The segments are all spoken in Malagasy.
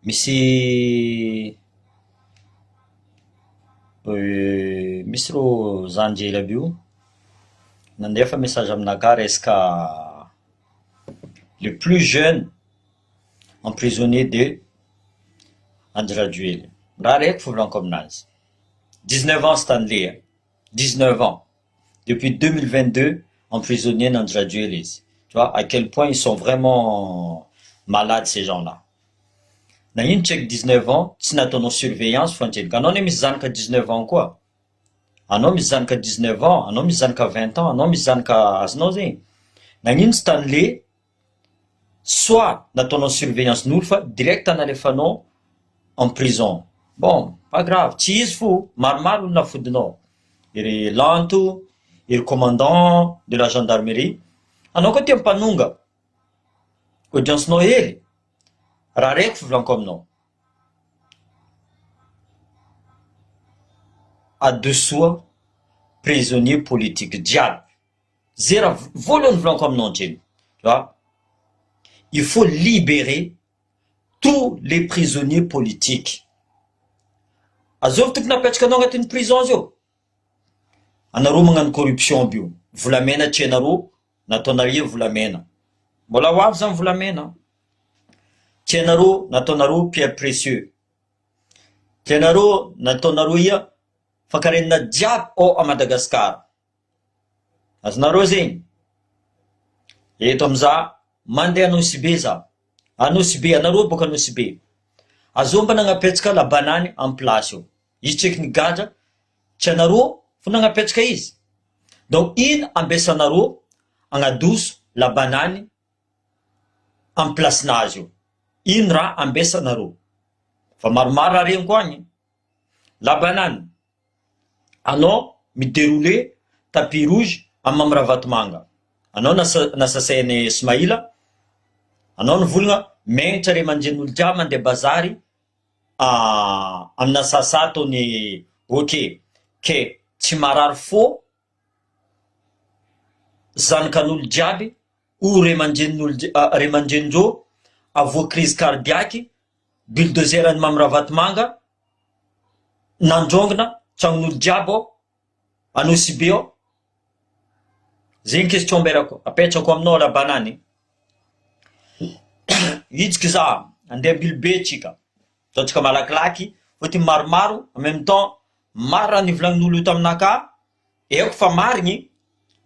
Misy misy rô zanjely aby io nandefa message aminakahy resaka le plus jeune emprisonné de Andrajoely. Raha raiky fivolanako aminazy. 19 ans Stanley, 19 ans. Depuis 2022, emprisonné Andrajoely izy. Tu vois, à quel point ils sont vraiment malades ces gens-là. Nagnino tseky 19 ans, tsy nataonao surveillance fantsika. Anao ne misy zanaka 19 ans koa. Anao misy zanaka 19 ans, anao misy zanaka 20 ans, anao misy zanaka azonao zegny. Nagnino Stanley, soit nataonao surveillance n'olo fa direct nalefanao en prison. Bon, pas grave, tsy izy fo, maromaro olona afodinao. Ery lanto, ery commandant de la gendarmerie. Anao koa tia mpanonga. Audience-nao hely. Raha raiky fivolanako aminao. Adosoa prisonnier politique jiaby. Zay raha voalohany volanako aminao ndrainy. Tu vois? Il faut libérer tous les prisonniers politiques. Azovy tokony apetraka anao agnatin'ny prison zio. Anareo magnano corruption aby io. Volamena tsy anareo, nataonareo volamena. Mbola ho avy zany volamena. Tsy anareo, nataonareo pierre précieux. Tsy anareo, nataonareo ia fakarenina jiaby ao a Madagasikara. Azonareo zegny. Eto amza mandeha Nosy-Be za. Nosy-Be, anareo boka Nosy-Be. Azomba nagnapetraka la banane en place io. Izy tseky nigadra, tsy anareo fo nagnapetraka izy. Donc ino ambesanareo agnadoso la banane en place nazy io. Ino raha ambesanareo. Fa maromaro raha regny koa agny. La banane. Anao midéroulé tapis rouge amin'ny Mamoravatomanga. Anao nasasainy Ismaila. Anao nivolagna magnitra re manjen'olo jiaby mandeha bazary amina sasatony ok ke tsy marary fô zanakan'olo jiaby ou re manjen'olo avoa crise cardiaque bulldozer any Mamoravatomanga nandrongona tragnon'olo jiaby ao a Nosy-Be ao. Zegny question mberako apetrako aminao la banane. Hitsika za andeha Ambilobe tsika. Ataotsika malakilaky fôtiny maromaro en même temps maro raha nivolanin'olo eto aminakahy. Eko fa marigny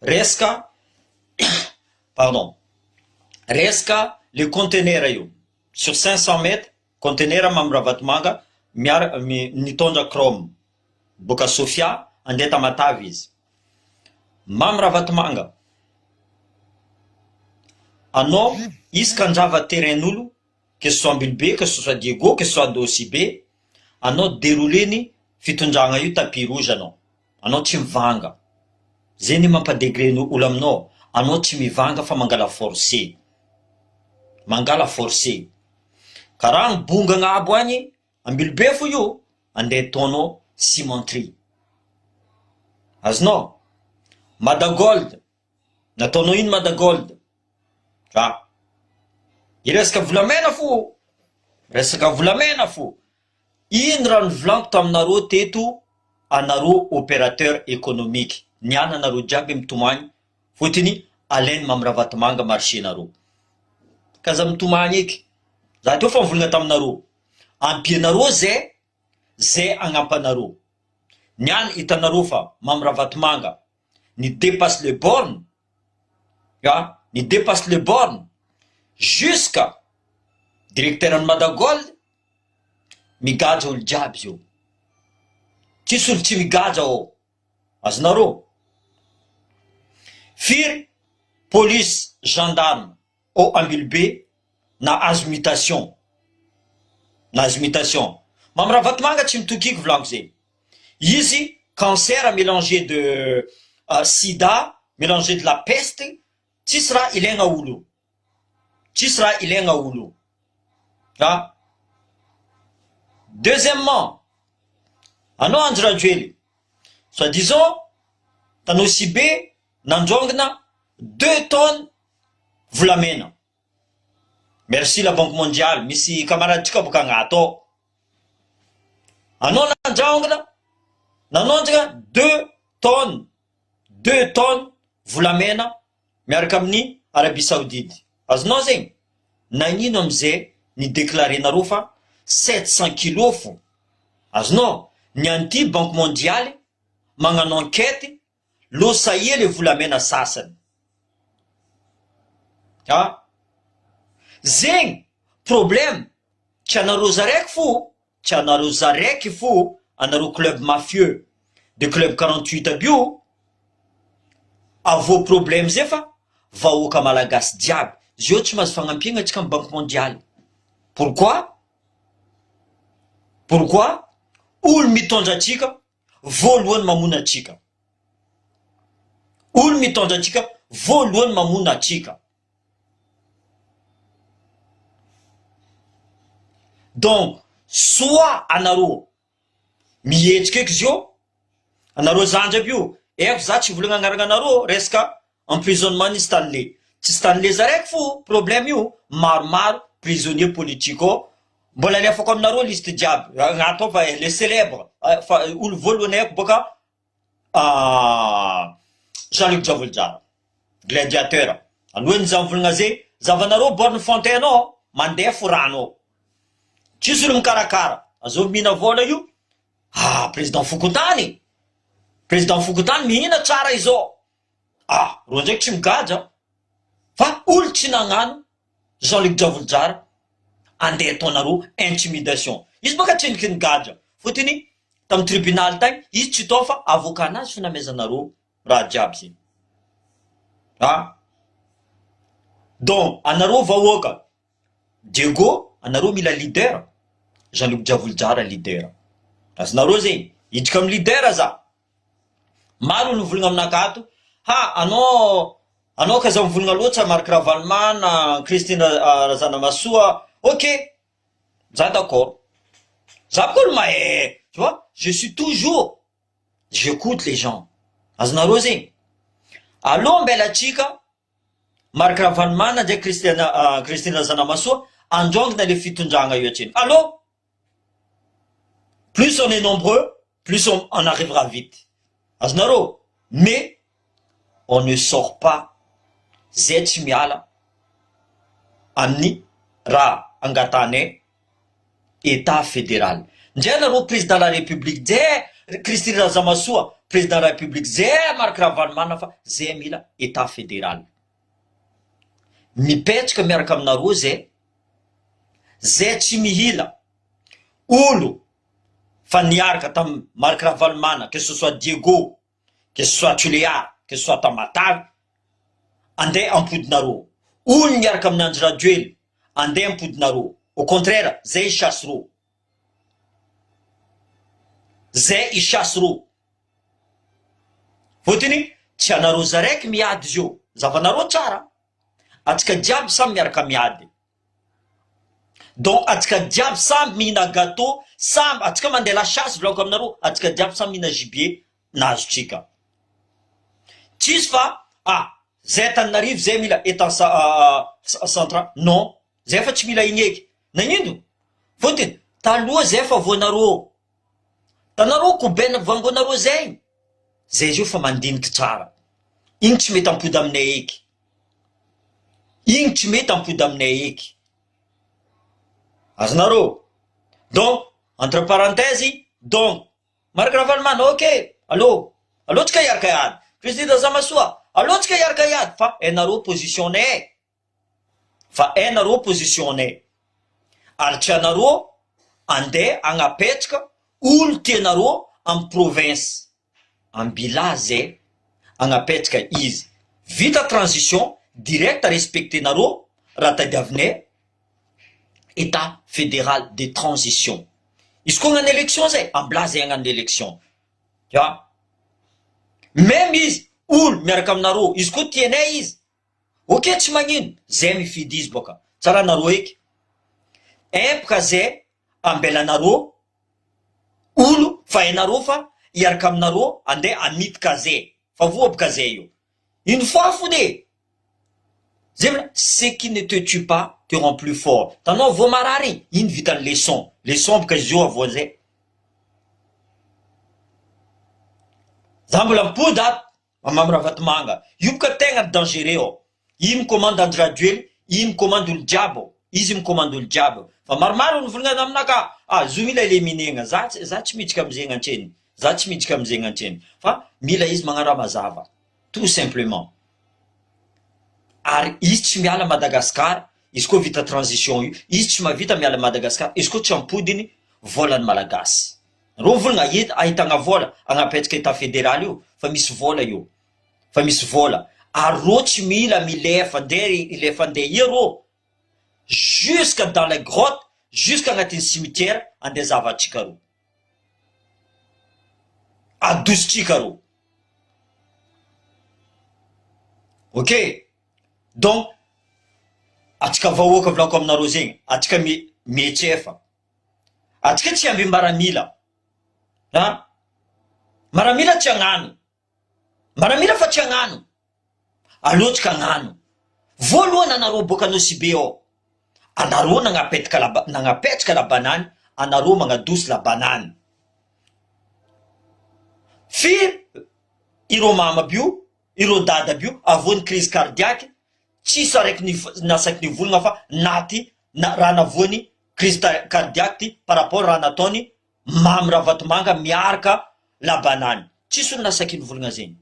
resaka pardon. Resaka le conteneur io. Sur 500 mètres conteneur Mamoravatomanga nitondra chrome. Boka Sofia andeha Tamatavy izy. Mamoravatomanga. Anao isaka andrava terrain'olo, que ce soit Ambilobe, que ce soit Diego, que ce soit Nosy-Be, anao dérouleny fitondragna io tapis rouge anao. Anao tsy mivanga. Zay mampadegren'olo aminao. Anao tsy mivanga fa mangala forcé. Mangala forcé. Karaha bonga agnabo agny Ambilobe fo io andeha ataonao cimenterie. Azonao? Madagold. Nataonao ino Madagold? Resaka volamena fo. Resaka volamena fo. Ino raha nivolaniko taminareo teto anareo opérateur économique. Niana anareo jiaby mitomagny fôtiny alainy Mamoravatomanga marché nareo. Kaza mitomagny eky. Za teo fa mivolagna taminareo. Ampianareo zay agnampanareo. Niany hitanareo fa Mamoravatomanga ni dépasse les bornes. Ni dépasse les bornes. Jusqu'à directeur en Madagold migadra olo jiaby zio. Tsisy olo tsy migadra ao. Azonareo? Firy police gendarme au Ambilobe na azo mutation. Na azo mutation. Mamoravatomanga tsy mitokiky volaniko zegny. Izy cancer mélangé de sida, mélangé de la peste, tsisy raha ilaigna olo. Tsisy raha ilaigna olo. Deuxièmement, anao Andrajoely, soi-disant ta Nosy-Be nandrongona 2 tonnes volamena. Merci la Banque mondiale, misy kamaraditsika boka agnato. Anao nandrangona, nanondraka 2 tonnes volamena miaraka amin'ny Arabie Saoudite. Azonao zegny, nagnino amizay ni déclarenareo fa 700 kilo fo. Azonao, ny anty Banque mondiale magnano enquête, losaie le volamena sasany. Ah, zegny problème tsy anareo zaraiky fo, tsy anareo zaraiky fo, anareo club mafieux de club 48 aby io, avô problème zay fa vahoaka malagasy jiaby zio tsy mahazo fagnampiagna atsika amin'ny Banque mondiale. Pourquoi olo mitondra atsika voalohany mamona atsika, olo mitondra atsika voalohany mamona atsika. Donc soit anareo mihetsiky eky zio, anareo zandry aby io, eko za tsy volagna agnarana anareo resaka emprisonnement ni Stanley, tsy Stanley zaraiky fo problème io, maromaro prisonnier politique ao, mbola alefako aminareo liste jiaby agnato fa les célèbres, fa olo voalohany haiko boka Jean-Luc Javolojara, gladiateur. Alohan'ny zavolagna zay, zavanareo borne fontaine ao mandeha forano ao, tsisy olo mikarakara, azao mihina vola io. Président Fokotany, président Fokotany mihina tsara izao. Rô ndraiky tsy migaja, fa olo tsy nagnano Jean-Luc Javolojara andeha ataonareo intimidation. Izy baka tsendriky nigaja, fotony tamy tribunal tagny izy tsy tao fa avocat nazy finamezanareo raha jiaby zegny. Donc anareo vahoaka Diego, anareo mila leader, Jean-Luc Javolojara leader. Azonareo zegny, idrika amy leader za. Maro olo mivolagna aminakato, anao ka za mivolagna loatra Marc Ravalomanana, Christine Razanamasoa, ok, za d'accord. Za koa mahe, tu vois, je suis toujours, j'écoute les gens. Azonareo zegny. Alo mbela atsika Marc Ravalomanana ndraiky Christine Razanamasoa androngina le fitondragna io atsiny. Allô? Plus on est nombreux, plus on arrivera vite. Azonareo, mais on ne sort pas zay tsy miala amin'ny raha angatanay état fédéral. Ndray anareo président de la république zay Christine Razanamasoa, président de la république zay Marc Ravalomanana fa zay mila état fédéral. Mipetraka miaraka aminareo zay tsy mihila olo fa niaraka tam Marc Ravalomanana, que ce soit Diego, que ce soit Tuléa, que ce soit Tamatavy, andeha ampodinareo. Olo niaraka amin'ny Andry Rajoely andeha ampodinareo. Au contraire, zay isasireo, zay isasireo. Fotony tsy anareo zaraiky miady zio, zavanareo tsara, atsika jiaby samy miaraka miady. Donc atsika jiaby samy mihina gâteau, samy atsika mandeha la chasse volako aminareo, atsika jiaby samy mihina gibier nazotsika. Tsisy fa zay Antananarivo zay mila état central. Non, zay fa tsy mila igny eky. Nagnino? Fotony taloha zay fa voanareo. Tanareo kobena vangonareo zay. Zay zio fa mandiniky tsara. Igny tsy mety ampody aminay eky. Igny tsy mety ampody aminay eky. Azonareo? Donc, entre parenthèses, donc, Marc Ravalomanana, ok, allô tsika iaraka iady. Christine Razanamasoa, allô tsika iaraka iady. Fa hainareo positionné. Fa hainareo positionné. Ary tsy anareo andeha agnapetraka olo tianareo amin'ny province. Ambila zay agnapetraka izy. Vita transition, direct respectenareo raha tadiavinay état fédéral de transition. Izy koa agnano élection zay, ambila zay agnano élection. Tu vois? Même izy, olo miaraka aminareo, izy koa tianay izy, ok tsy magnino, zay mifidy izy boka. Tsara nareo eky. Empaka zay ambelanareo olo fa hainareo fa iaraka aminareo andeha amitika zay. Fa voabaka zay io. Une fois founé. Ce qui ne te tue pas te rend plus fort. Tanao vao marary, iny vitany leçon. Leçon boka izy io avoan'izay. Za mbola mipody ato, mamy Ravatomanga. Io boka tegna dangereux. Io mikomanda Andry Rajoelina, io mikomanda olo jiaby. Izy mikomanda olo jiaby. Fa maromaro ny volagna aminaka. Zo mila éliminena. Za tsy miditra amizegny antreny. Za tsy miditra amizegny antreny. Fa mila izy magnano mazava. Tout simplement. Ary izy tsy miala Madagasikara, izy koa vita transition io, izy tsy mavita miala Madagasikara, izy koa tsy ampodiny volany malagasy. Ro volagna ahitagna vola agnapetraka état fédéral io, fa misy vola io. Fa misy vola. Ary ro tsy mila milefa ndeha io jusque dans les grottes, jusqu'à agnatin'ny cimetière, andeha zavatsika ro. Adositsika ro. Ok? Donc, atsika vahoaka volako aminareo zegny, atsika mietsefa. Atsika tsy amby maramila. Maramila tsy agnano. Maramila fa tsy agnano. Alotsika agnano. Voalohany anareo boka anao sibe ao. Anareo nagnapetraka la banane, anareo magnadosy la banane. Firy ireo mama bio, ireo dada bio, avoan'ny crise cardiaque, tsisy araiky nasaky nivolagna fa naty raha navoany crise cardiaque ty par rapport raha nataony mamy Ravatomanga miaraka la banane. Tsisy olo nasaky nivolagna zegny.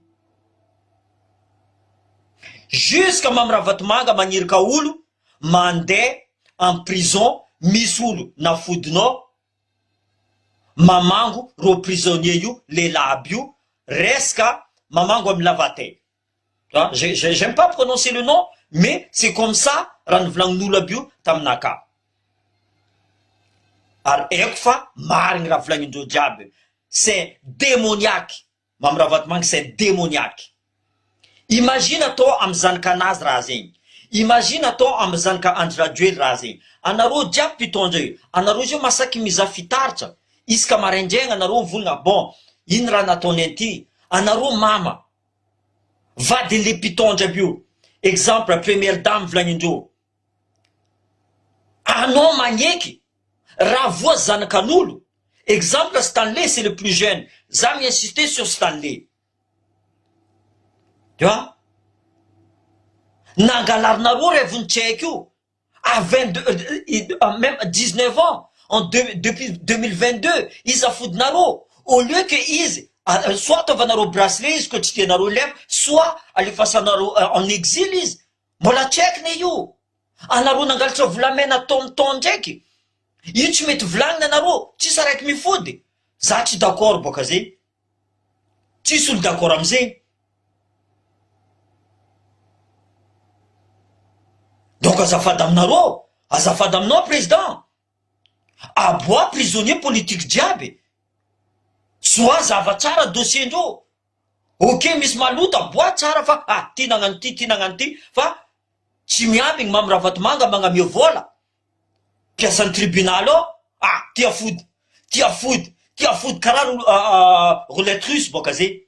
Jusqu'à mamy Ravatomanga magnirika olo mandeha en prison, misy olo nafodinao mamango ro prisonnier io, lehilahy io, resaka mamango amy lavateille. J'aime pas prononcer le nom, mais c'est comme ça raha nivolagnin'olo aby io taminaka. Ary eko fa marigny raha volagnindreo jiaby. C'est démoniaque. Mamy Ravatomanga c'est démoniaque. Imagine atao amy zanakanazy raha zegny. Imagine atao amy zanaka Andry Rajoelina raha zegny. Anareo jiaby mpitondra io, anareo io masaky mizaha fitaratra. Isaka maraindraigna anareo volagna bon, ino raha nataony anty. Anareo mama, vadin'le mpitondra aby io. Exemple, première dame volagnindreo. Anao magneky raha voa zanakan'olo. Exemple, Stanley c'est le plus jeune. Za mi-insister sur Stanley. Tu vois? Nangalarinareo revony tcheky io. À 22, même 19 ans, depuis 2022, izy afodinareo. Au lieu que izy, soit ataovanareo bracelet izy koa tsy tianareo leva, soit alefasanareo en exil izy. Mbola tchekiny io. Anareo nangalatra volamena taontaon ndraiky. Io tsy mety volagnina anareo, tsisy araiky mifody. Za tsy d'accord boka zegny. Tsisy olo d'accord amizegny. Donc azafady aminareo, azafady aminao président. Aboa prisonnier politique jiaby. Soa zava tsara dossier-ndreo. Ok, misy maloto aboa tsara fa ty nagnano ty, fa tsy miambigny mamy Ravatomanga magnamia vola. Piasan'ny tribunal ao, ty afody karaha roulette russe boka zay.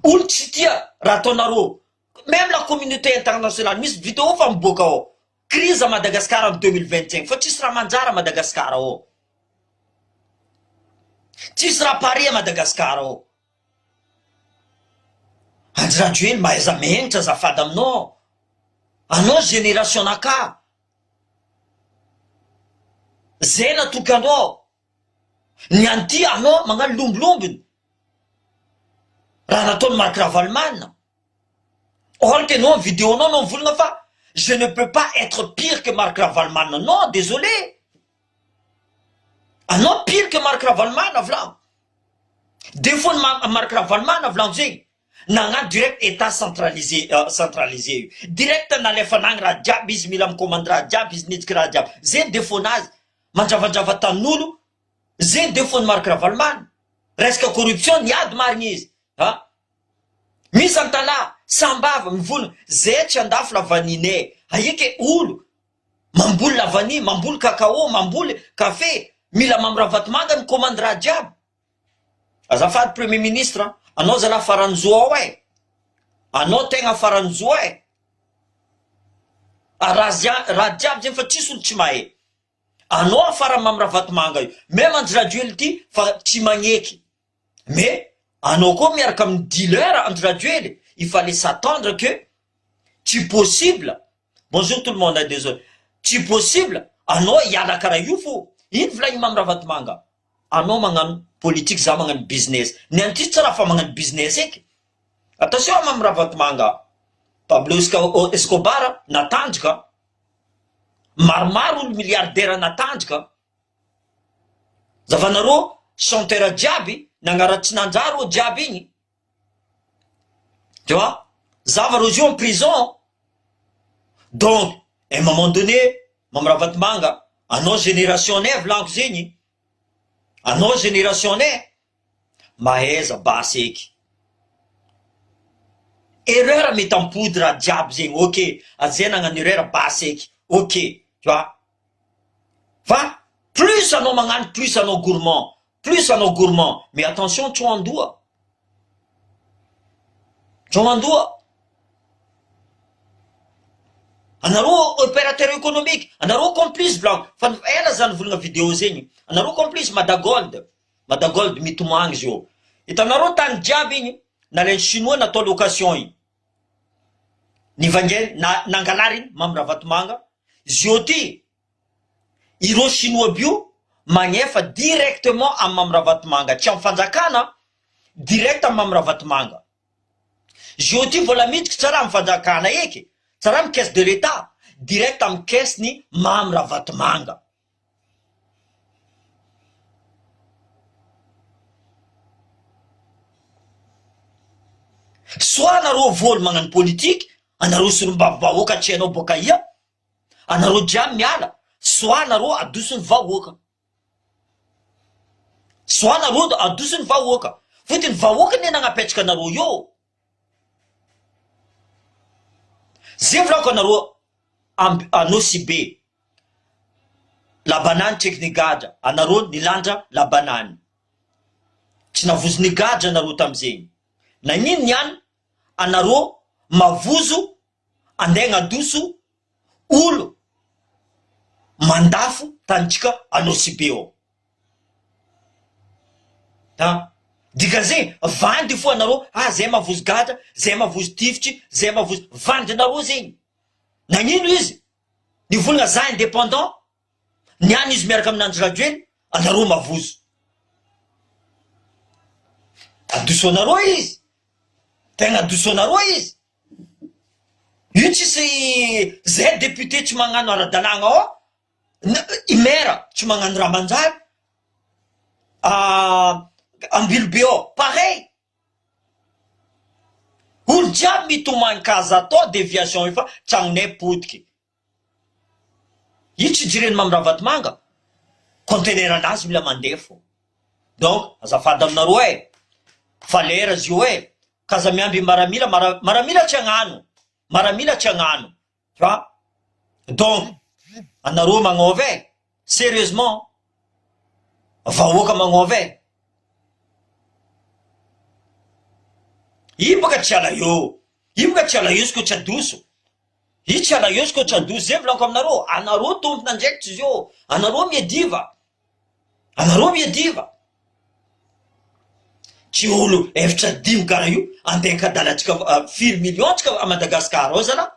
Olo tsy tia raha ataonareo. Même la communauté internationale, misy vidéo fa miboaka ao. Crise à Madagascar en 2025. Fa tsisy raha manjara à Madagascar ao. Tsisy raha pare à Madagascar ao. Andry Rajoelina mahaiza menitra azafady aminao. Anao génération naka. Zay natoka anao. Ny anty anao magnano lombolombony. Raha nataony Marc Ravalomanina. Or que non, vidéo non, non, vous ne pas. Je ne peux pas être pire que Marc Ravalomanina. Non, désolé. Ah non, pire que Marc Ravalomanina, voilà. Des fois, Marc Ravalomanina, voilà, nanga direct état centralisé, direct na lefanang rajab, bis milam commande rajab, bis nitk rajab. Zé défonaz, manjava tanulu, zé défon Marc Ravalomanina. Reste corruption, yad marniz. Hein? Misy antala sambava mivolagna zay tsy andafy lavaninay aike olo mamboly lavani, mamboly kakao, mamboly kafe, mila mamy Ravatomanga ny commande raha jiaby. Azafady premier ministre, anao zala faran'ny zo ao e. Anao tegna faran'ny zo e. raha jiaby zegny fa tsisy olo tsy mahay. Anao afara mamra vatomanga io, même anjy ely ty fa tsy magneky. Mais anao koa miaraka amin'ny dealer anjy ely, il fallait s'attendre que tsy possible. Bonjour tout le monde, désolé. Tsy possible anao hiala karaha io fo. Ino volagny mamra vatomanga? Anao magnano politique, za magnano business. Ny anty tsy raha fa magnano business eky. Attention mamra vatomanga. Pablo Escobar natanjaka. Maromaro olo milliardaire natanjaka. Zavanareo chanteur jiaby nagnaratsy nanjary jiaby igny. Tu vois? Zavareo io en prison. Donc, à un moment donné, mamra vatomanga, anao génération né volaniko zegny. Anao génération né mahaiza basy eky. Erreur mety ampody raha jiaby zegny. Ok, azay nagnano erreur basy eky. Ok, tu vois? Fa plus anao magnano, plus anao gourmand. Plus anao gourmand. Mais attention, tsy ho andoha. Tsy ho andoha. Anareo opérateur économique, anareo complice volaniko. Fa ela zany volagna vidéo zegny. Anareo complice Madagold. Madagold mitomagny zio. Hitanareo tany jiaby igny, nalainy chinois natao location igny. Nivangeny, nangalary mamra vatomanga. Zio ty, ireo chinois bio, magnefa directement amin'ny mamra vatomanga. Tsy amin'ny fanjakana, direct amin'ny mamra vatomanga. Zio ty vola miditra tsara amin'ny fanjakana eky. Tsara amin'ny caisse de l'État, direct amin'ny caisse ni mamra vatomanga. Soit anareo voly magnano politique, anareo solombavam-bahoaka tsy hainao boka ia, anareo jiaby miala, soit anareo adosony vahoaka. Soit anareo adosony vahoaka. Fotony vahoaka ny nagnapetraka anareo io. Zay volako anareo Nosibe, la banane tseky nigadra, anareo nilandra la banane. Tsy navozo nigadra anareo tamizegny. Nagnino niany? Anareo mavozo andeha agnadoso olo mandafo tanitsika Nosibe ao. Dika zegny vandy fo anareo, zay mavozo gadra, zay mavozo tifitry, zay mavozo vandy anareo zegny. Nagnino izy? Nivolagna za indépendant, niany izy miaraka amin'Andry Rajoelina, anareo mavozo. Adoso anareo izy. Tegna adoso anareo izy. Io tsisy zay député tsy magnano ara-dalàgna ao, imera tsy magnano raha manjary, Ambilobe ao, pareil. Olo jiaby mitomany-kaza atao déviation io fa tragnonay potiky. Io tsy jireny mamra vatomanga. Conteneur anazy mila mandeha fo. Donc, azafady aminareo e. Falera zio e. Kaza miamby maramila, maramila tsy agnano. Maramila tsy agnano. Tu vois? Donc, anareo magnova e. Sérieusement. Vahoaka magnova e. Io boka tsy ala io. Io boka tsy ala io izy ko tsy adoso. Io tsy ala io izy ko tsy adoso. Zay volaniko aminareo. Anareo tompona ndraiky tsy zio. Anareo miadiva. Anareo miadiva. Tsy olo efitra dimy karaha io andeha kadalatsika firy million tsika a Madagasikara ao zana.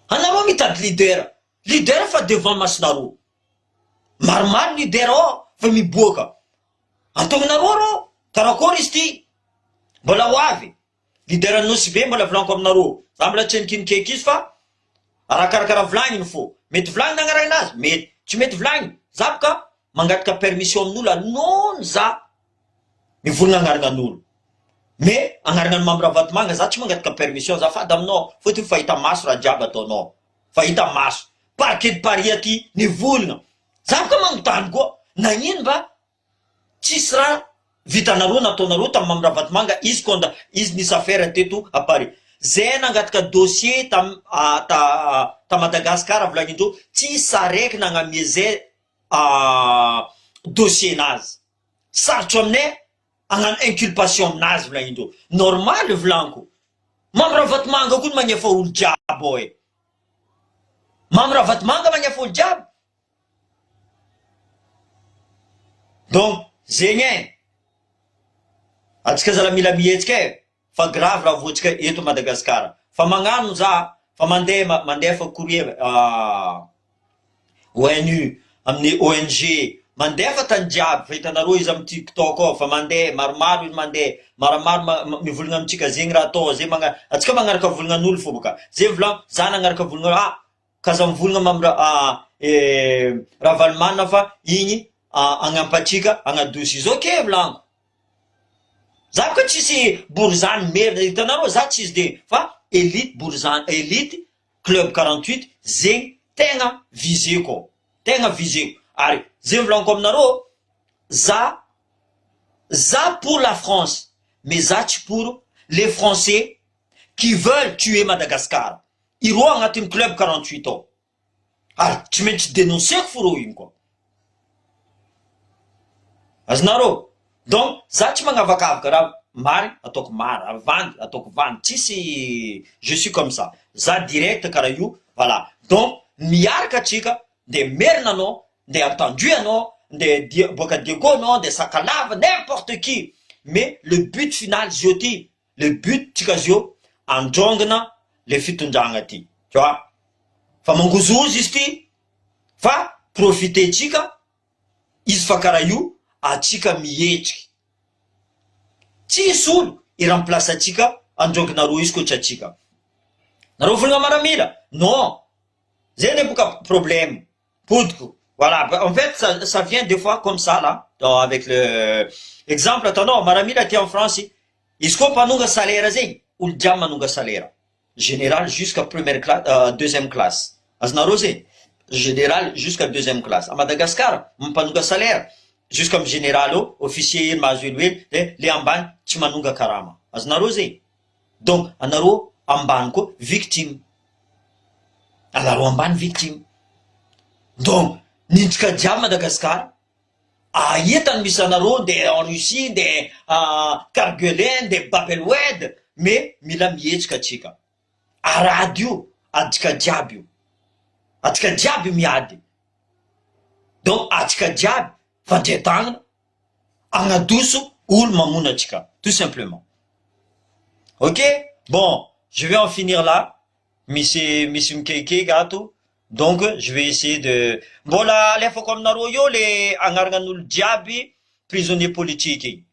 Anareo mitady leader. Leader fa devant masinareo. Maromaro leader ao fa miboaka. Antononareo rô. Karakory izy ty. Mbola ho avy. Leader Nosibe mbola volaniko aminareo. Za mbola tsy nikinikiky izy fa arakarakara volagniny fo. Mety volagniny agnaranazy, mety tsy mety volagniny. Za boka mangataka permission amin'olo anono za mivolagna agnaranan'olo. Mais agnaranan'ny mamra vatomanga za tsy mangataka permission zafady aminao. Fotony fahita maso raha jiaby ataonao. Fahita maso. Parquet de Paris aty nivolagna. Za boka manontany koa. Nagnino mba tsisy raha vitanareo nataonareo tamin'ny mamra vatomanga izy konda izy nisy affaire teto à Paris. Zay nangataka dossier ta Madagasikara volagnindreo tsisy araiky nagnamie zay dossier nazy. Sarotro aminay agnano inculpation aminazy volagnindreo. Normal volaniko. Mamra vatmanga kun magnefa olo jiaby e. Mamra vatmanga magnefa olo jiaby. Donc, zegny e. Atsika zala mila mihetsika e. Fa grave raha voatsika eto Madagasikara. Fa magnano za, fa mandefa courrier ONU, amin'ny ONG, mandefa tany jiaby, fa hitanareo izy amin'ny TikTok ao, fa mandeha, maromaro izy mandeha, maromaro mivolagna amintsika zegny raha atao, zay atsika magnaraka volagnan''olo fô boka. Zay volagno, za nagnaraka volagna, kaza mivolagna mamra, raha Valmanina fa igny, agnampatsika, agnadosy izy. Ok, volagno. Za koa tsisy borizany merda, hitanareo, za tsisy de, fa élite borizany, élite club 48, zegny tegna viseko, tegna viseko. Ary, zay volaniko aminareo, za pour la France, mais za tsy pour les Français qui veulent tuer Madagascar. Ireo agnatin'ny club 48 ao. Ary, tsy maintsy dénonceko fo reo igny koa. Azonareo? Donc, za tsy magnavakavaka raha mary, ataoko mary, vandy, ataoko vandy. Tsisy, je suis comme ça. Za direct karaha io, voilà. Donc, miaraka atsika, de merina anao, de attendu anao, de boka Diego anao, de Sakalava, n'importe qui. Mais le but final, zioty, le but tsika zio, androngana le fitondragna ty. Tu vois? Fa mangozozy izy ty, fa profiter tsika, izy fa karaha io, atsika mihetriky. Tsisy olo iremplace atsika androngonareo izy koatra atsika. Nareo volagna maramila? Non. Zay ne boka problème. Podiko. Voilà. En fait, ça vient des fois comme ça, là. Avec le exemple, attends, maramila ty en France, izy koa mpanonga salaire zegny, olo jiaby manonga salaire. Général jusqu'à première classe, deuxième classe. Azonareo zegny? Général jusqu'à deuxième classe. À Madagascar, mpanonga salaire. Jusqu'à général, officier, mazuel, les ambany, tsy manonga karama. Azonareo zegny? Donc, anareo ambany ko victime. Anareo ambany victime. Donc, nintsika jiaby Madagascar, aitany misy anareo, de en Russie, de Kerguelen, de Babelwed, mais mila mihetsika atsika. Arady io, atsika jiaby io. Atsika jiaby miady. Donc, atsika jiaby, fandretagna, agnadoso, olo mamona atsika. Tout simplement. Ok? Bon, je vais en finir là. Misy mikekeka ato. Donc, je vais essayer de... Mbola alefako aminareo io le agnaranan'olo jiaby prisonnier politique igny.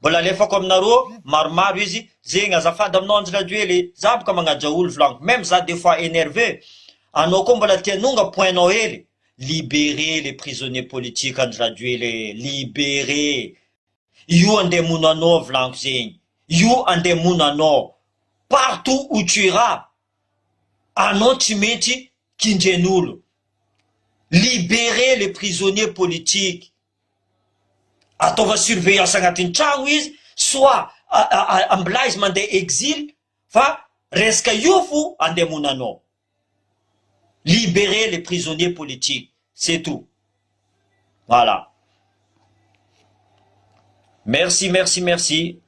Mbola alefako aminareo, maromaro izy, zegny azafady aminao Andry Radio le za boka magnaja olo volaniko. Même za des fois énervé. Anao koa mbola tianonga pointinao hely. Libérer les prisonniers politiques Andry Radio le libérer. Io andemono anao volaniko zegny. Io andemono anao. Partout où tu iras. Anao tsy maintsy kindren'olo. Libérer les prisonniers politiques. Ataova surveillance agnatin'ny tragno izy, soit ambola izy mandeha exil, fa resaka io fo andemono anao. Libérer les prisonniers politiques. C'est tout. Voilà. Merci, merci, merci.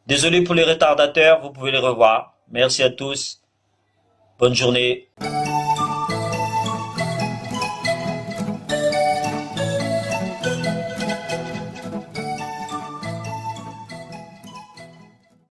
Désolé pour les retardateurs, vous pouvez les revoir. Merci à tous. Bonne journée.